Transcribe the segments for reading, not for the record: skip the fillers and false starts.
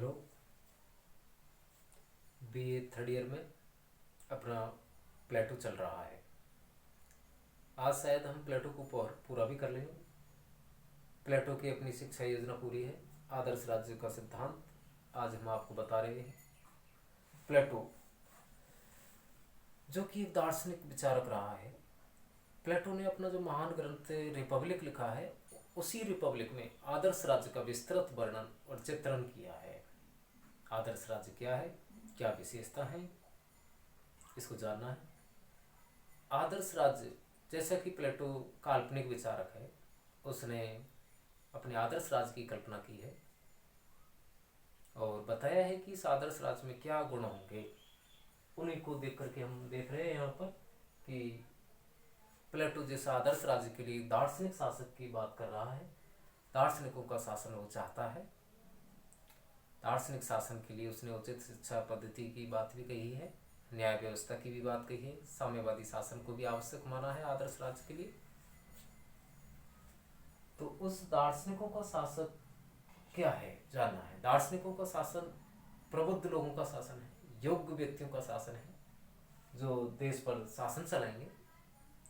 Hello. BA third year में अपना प्लेटो चल रहा है। आज शायद हम प्लेटो को पूरा भी कर लेंगे। प्लेटो की अपनी शिक्षा योजना पूरी है। आदर्श राज्य का सिद्धांत आज हम आपको बता रहे हैं। प्लेटो जो कि एक दार्शनिक विचारक रहा है, प्लेटो ने अपना जो महान ग्रंथ रिपब्लिक लिखा है, उसी रिपब्लिक में आदर्श राज्य का विस्तृत वर्णन और चित्रण किया है। आदर्श राज्य क्या है, क्या विशेषता है, इसको जानना है। आदर्श राज्य, जैसा कि प्लेटो काल्पनिक विचारक है, उसने अपने आदर्श राज्य की कल्पना की है और बताया है कि इस आदर्श राज्य में क्या गुण होंगे। उन्हीं को देख करके हम देख रहे हैं यहाँ पर कि प्लेटो जैसा आदर्श राज्य के लिए दार्शनिक शासक की बात कर रहा है। दार्शनिकों का शासन वो चाहता है। दार्शनिक शासन के लिए उसने उचित शिक्षा पद्धति की बात भी कही है, न्याय व्यवस्था की भी बात कही है, साम्यवादी शासन को भी आवश्यक माना है आदर्श राज्य के लिए। तो उस दार्शनिकों का शासक क्या है जानना है। दार्शनिकों का शासन प्रबुद्ध लोगों का शासन है, योग्य व्यक्तियों का शासन है, जो देश पर शासन चलाएंगे,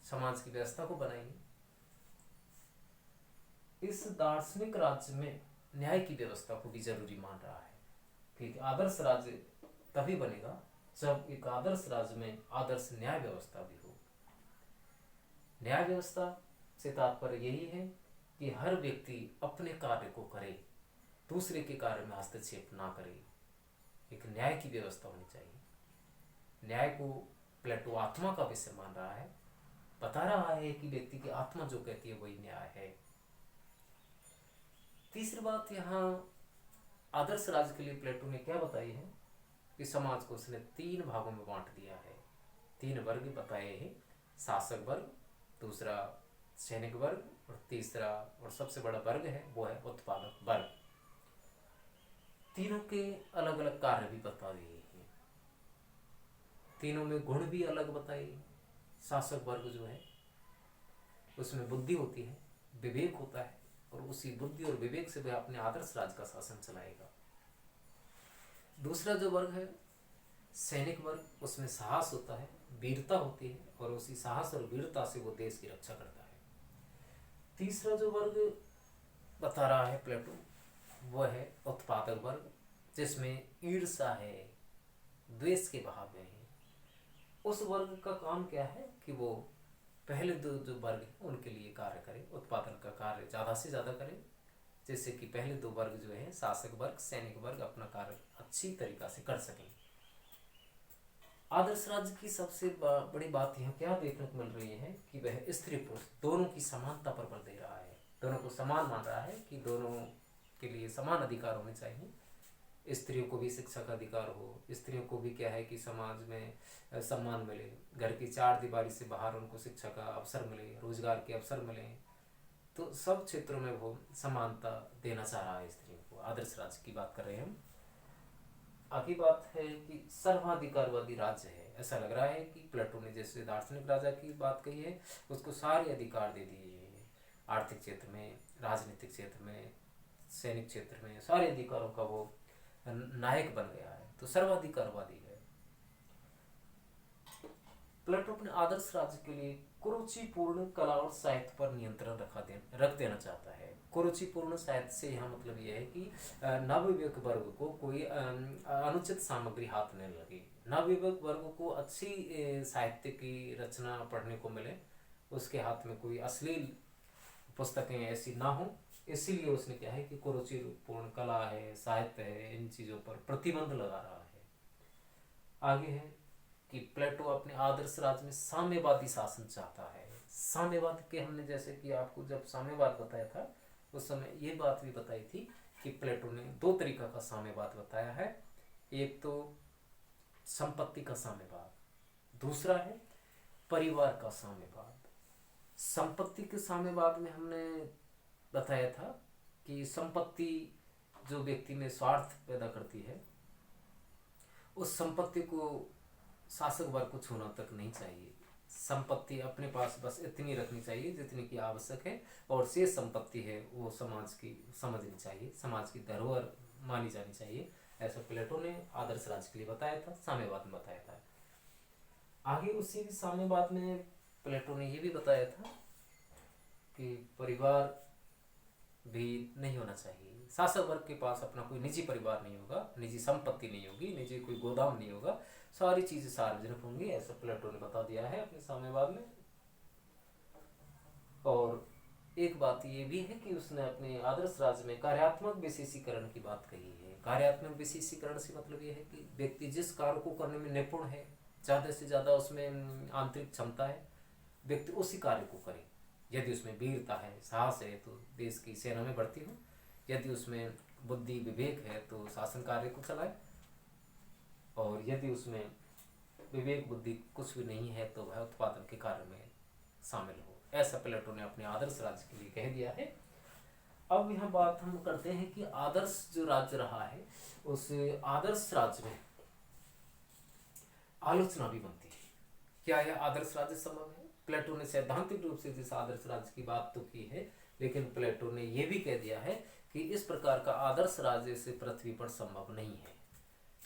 समाज की व्यवस्था को बनाएंगे। इस दार्शनिक राज्य में न्याय की व्यवस्था को भी जरूरी मान रहा है, क्योंकि आदर्श राज्य तभी बनेगा जब एक आदर्श राज्य में आदर्श न्याय व्यवस्था भी हो। न्याय व्यवस्था से तात्पर्य यही है कि हर व्यक्ति अपने कार्य को करे, दूसरे के कार्य में हस्तक्षेप ना करे। एक न्याय की व्यवस्था होनी चाहिए। न्याय को प्लेटो आत्मा का विषय मान रहा है, बता रहा है कि व्यक्ति की आत्मा जो कहती है वही न्याय है। तीसरी बात, यहाँ आदर्श राज्य के लिए प्लेटो ने क्या बताई है कि समाज को उसने 3 भागों में बांट दिया है। 3 वर्ग बताए हैं, शासक वर्ग, दूसरा सैनिक वर्ग और तीसरा और सबसे बड़ा वर्ग है वो है उत्पादक वर्ग। तीनों के अलग अलग कार्य भी बता दिए हैं, तीनों में गुण भी अलग बताए। शासक वर्ग जो है उसमें बुद्धि होती है, विवेक होता है, और उसी बुद्धि और विवेक से वह अपने आदर्श राज्य का शासन चलाएगा। दूसरा जो वर्ग है सैनिक वर्ग, उसमें साहस होता है, वीरता होती है, और उसी साहस और वीरता से वो देश की रक्षा करता है। तीसरा जो वर्ग बता रहा है प्लेटो, वह है उत्पादक वर्ग, जिसमें ईर्ष्या है, द्वेष के भाव में है। उस वर्ग का काम क्या है कि वो पहले दो जो वर्ग हैं उनके लिए कार्य करे, उत्पादन का कार्य ज़्यादा से ज़्यादा करे, जिससे कि पहले 2 वर्ग जो है शासक वर्ग, सैनिक वर्ग, अपना कार्य अच्छी तरीक़ा से कर सकें। आदर्श राज्य की सबसे बड़ी बात यहाँ क्या देखने को मिल रही है कि वह स्त्री पुरुष दोनों की समानता पर बल दे रहा है, दोनों को समान मान रहा है कि दोनों के लिए समान अधिकार होने चाहिए। स्त्रियों को भी शिक्षा का अधिकार हो, स्त्रियों को भी क्या है कि समाज में सम्मान मिले, घर की 4 दीवारी से बाहर उनको शिक्षा का अवसर मिले, रोजगार के अवसर मिले। तो सब क्षेत्रों में वो समानता देना चाह रहा है स्त्रियों को। आदर्श राज्य की बात कर रहे हैं हम। आगे बात है कि सर्वाधिकारवादी राज्य है। ऐसा लग रहा है कि प्लेटो ने जैसे दार्शनिक राजा की बात कही है, उसको सारे अधिकार दे दिए हैं। आर्थिक क्षेत्र में, राजनीतिक क्षेत्र में, सैनिक क्षेत्र में, सारे अधिकारों का वो नायक बन गया है, तो सर्वाधिकारवादी है। प्लेटो अपने आदर्श राज्य के लिए कुरुचिपूर्ण कला और साहित्य पर नियंत्रण रख देना चाहता है। कुरुचिपूर्ण साहित्य से यहाँ मतलब यह है कि नवयुवक वर्ग को कोई अनुचित सामग्री हाथ नहीं लगे, नवयुवक वर्ग को अच्छी साहित्य की रचना पढ़ने को मिले, उसके हाथ में कोई अश्लील पुस्तकें ऐसी ना हो। इसीलिए उसने क्या है कि कुरुचिपूर्ण कला है, साहित्य है, इन चीज़ों पर प्रतिबंध लगा रहा है। आगे है कि प्लेटो अपने आदर्श राज्य में साम्यवादी शासन चाहता है। साम्यवाद के हमने जैसे कि आपको जब साम्यवाद बताया था उस समय ये बात भी बताई थी कि प्लेटो ने 2 तरीका का साम्यवाद बताया है। एक तो संपत्ति का साम्यवाद, दूसरा है परिवार का साम्यवाद। संपत्ति के साम्यवाद में हमने बताया था कि संपत्ति जो व्यक्ति में स्वार्थ पैदा करती है, उस संपत्ति को शासक वर्ग को छूना तक नहीं चाहिए। संपत्ति अपने पास बस इतनी रखनी चाहिए जितनी की आवश्यक है, और शेष संपत्ति है वो समाज की समझनी चाहिए, समाज की धरोहर मानी जानी चाहिए। ऐसा प्लेटो ने आदर्श राज्य के लिए बताया था, साम्यवाद में बताया था। आगे उसी साम्यवाद में प्लेटो ने ये भी बताया था कि परिवार भी नहीं होना चाहिए, शासक वर्ग के पास अपना कोई निजी परिवार नहीं होगा, निजी संपत्ति नहीं होगी, निजी कोई गोदाम नहीं होगा, सारी चीजें सार्वजनिक होंगी, ऐसा प्लेटो ने बता दिया है अपने साम्यवाद में। और एक बात ये भी है कि उसने अपने आदर्श राज्य में कार्यात्मक विशेषीकरण की बात कही है। कार्यात्मक विशेषीकरण से मतलब ये है कि व्यक्ति जिस कार्य को करने में निपुण है, ज्यादा से ज्यादा उसमें आंतरिक क्षमता है, व्यक्ति उसी कार्य को करे। यदि उसमें वीरता है, साहस है, तो देश की सेना में भर्ती हो। यदि उसमें बुद्धि विवेक है तो शासन कार्य को चलाए, और यदि उसमें विवेक बुद्धि कुछ भी नहीं है तो वह उत्पादन के कार्य में शामिल हो। ऐसा प्लेटो ने अपने आदर्श राज्य के लिए कह दिया है। अब यह बात हम करते हैं कि आदर्श जो राज्य रहा है, उस आदर्श राज्य में आलोचना भी बनती है। क्या यह आदर्श राज्य संभव है? प्लेटो ने सैद्धांतिक रूप से जिस आदर्श राज्य की बात तो की है, लेकिन प्लेटो ने यह भी कह दिया है कि इस प्रकार का आदर्श राज्य से पृथ्वी पर संभव नहीं है।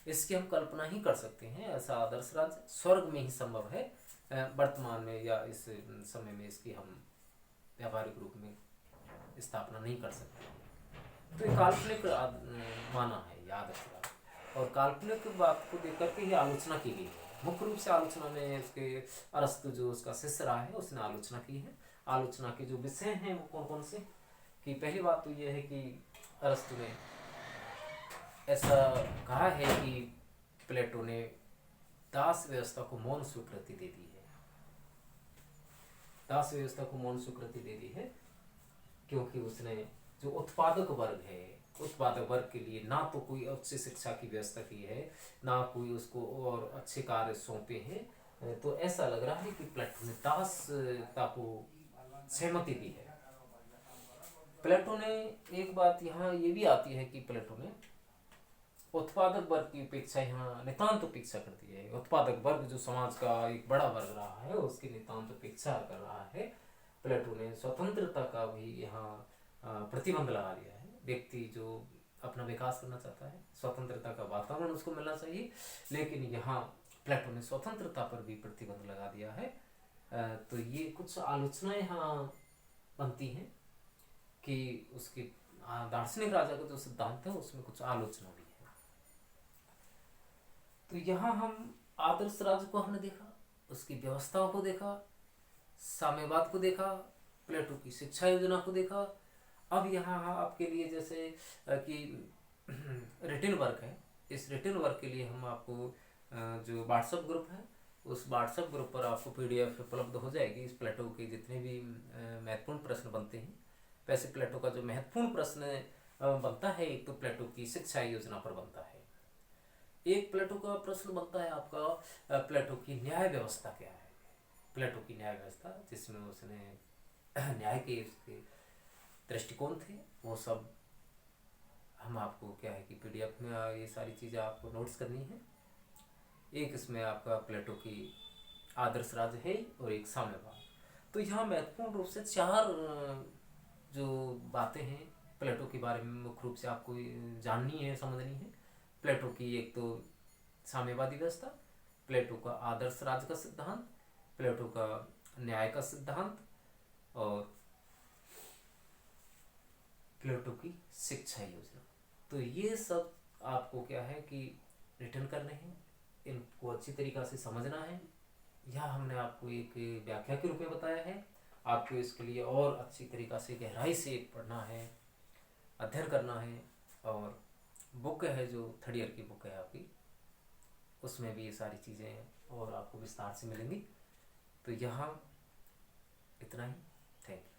इसकी हम कल्पना ही कर सकते हैं। ऐसा आदर्श राज्य स्वर्ग में ही संभव है, वर्तमान में या इस समय में इसकी हम व्यावहारिक रूप में स्थापना नहीं कर सकते। तो ये काल्पनिक माना है याद रखना, और काल्पनिक बात को देख करके ही आलोचना की गई है। मुख्य रूप से आलोचना में उसके अरस्तु जो उसका शिष्य रहा है, उसने आलोचना की है। आलोचना के जो विषय हैं वो कौन कौन से, कि पहली बात तो ये है कि अरस्तु ने ऐसा कहा है कि प्लेटो ने दास व्यवस्था को मौन स्वीकृति दे दी है। दास व्यवस्था को मौन स्वीकृति दे दी है क्योंकि उसने जो उत्पादक वर्ग है, उत्पादक वर्ग के लिए ना तो कोई उच्च शिक्षा की व्यवस्था की है, ना कोई उसको और अच्छे कार्य सौंपे हैं। तो ऐसा लग रहा है कि प्लेटो ने दासता को सहमति दी है। प्लेटो ने एक बात यहाँ ये भी आती है कि प्लेटो ने उत्पादक वर्ग की उपेक्षा यहाँ नितांत उपेक्षा करती है। उत्पादक वर्ग जो समाज का एक बड़ा वर्ग रहा है, उसकी नितांत उपेक्षा कर रहा है। प्लेटो ने स्वतंत्रता का भी यहाँ प्रतिबंध लगा दिया है। व्यक्ति जो अपना विकास करना चाहता है, स्वतंत्रता का वातावरण उसको मिलना चाहिए, लेकिन यहाँ प्लेटो ने स्वतंत्रता पर भी प्रतिबंध लगा दिया है। तो ये कुछ आलोचनाएं यहाँ बनती हैं कि उसके दार्शनिक राजा का जो सिद्धांत है उसमें कुछ आलोचना भी है। तो यहाँ हम आदर्श राज्य को हमने देखा, उसकी व्यवस्थाओं को देखा, साम्यवाद को देखा, प्लेटो की शिक्षा योजना को देखा। अब यहाँ आपके लिए जैसे कि रिटन वर्क है, इस रिटन वर्क के लिए हम आपको जो व्हाट्सएप ग्रुप है, उस व्हाट्सएप ग्रुप पर आपको पीडीएफ उपलब्ध हो जाएगी। इस प्लेटो के जितने भी महत्वपूर्ण प्रश्न बनते हैं, वैसे प्लेटो का जो महत्वपूर्ण प्रश्न बनता है, एक तो प्लेटो की शिक्षा योजना पर बनता है, एक प्लेटो का प्रश्न बनता है आपका प्लेटो की न्याय व्यवस्था क्या है। प्लेटो की न्याय व्यवस्था जिसमें उसने न्याय के उसके दृष्टिकोण थे, वो सब हम आपको क्या है कि पीडीएफ में ये सारी चीज़ें आपको नोट्स करनी है। एक इसमें आपका प्लेटो की आदर्श राज्य है और एक साम्यवाद। तो यहाँ महत्वपूर्ण रूप से 4 जो बातें हैं प्लेटो के बारे में मुख्य रूप से आपको जाननी है, समझनी है। प्लेटो की एक तो साम्यवादी व्यवस्था, प्लेटो का आदर्श राज्य का सिद्धांत, प्लेटो का न्याय का सिद्धांत, और प्लेटो की शिक्षा योजना। तो ये सब आपको क्या है कि रिटर्न करने हैं, इनको अच्छी तरीक़ा से समझना है। यह हमने आपको एक व्याख्या के रूप में बताया है। आपको इसके लिए और अच्छी तरीक़ा से गहराई से पढ़ना है, अध्ययन करना है। और बुक है जो 3rd ईयर की बुक है आपकी, उसमें भी ये सारी चीज़ें और आपको विस्तार से मिलेंगी। तो यहाँ इतना ही। Thank you.